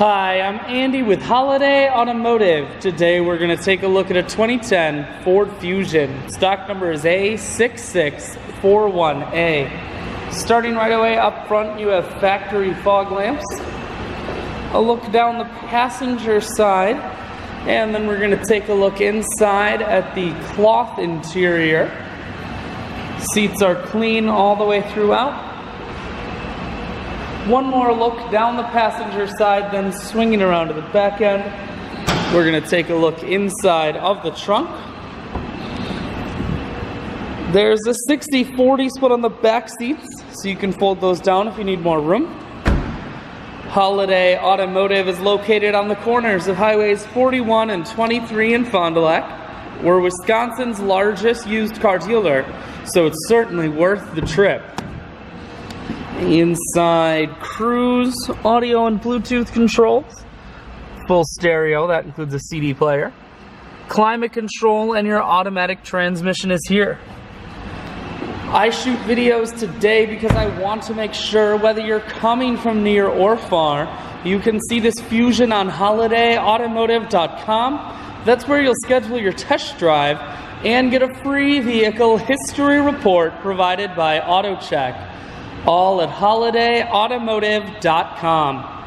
Hi, I'm Andy with Holiday Automotive. Today we're going to take a look at a 2010 Ford Fusion. Stock number is A6641A. Starting right away up front, you have factory fog lamps. A look down the passenger side, and then we're going to take a look inside at the cloth interior. Seats are clean all the way throughout. One more look down the passenger side, then swinging around to the back end. We're going to take a look inside of the trunk. There's a 60-40 split on the back seats, so you can fold those down if you need more room. Holiday Automotive is located on the corners of highways 41 and 23 in Fond du Lac. We're Wisconsin's largest used car dealer, so it's certainly worth the trip. Inside, cruise, audio and Bluetooth controls, full stereo, that includes a CD player, climate control, and your automatic transmission is here. I shoot videos today because I want to make sure whether you're coming from near or far, you can see this Fusion on holidayautomotive.com. That's where you'll schedule your test drive and get a free vehicle history report provided by AutoCheck. All at holidayautomotive.com.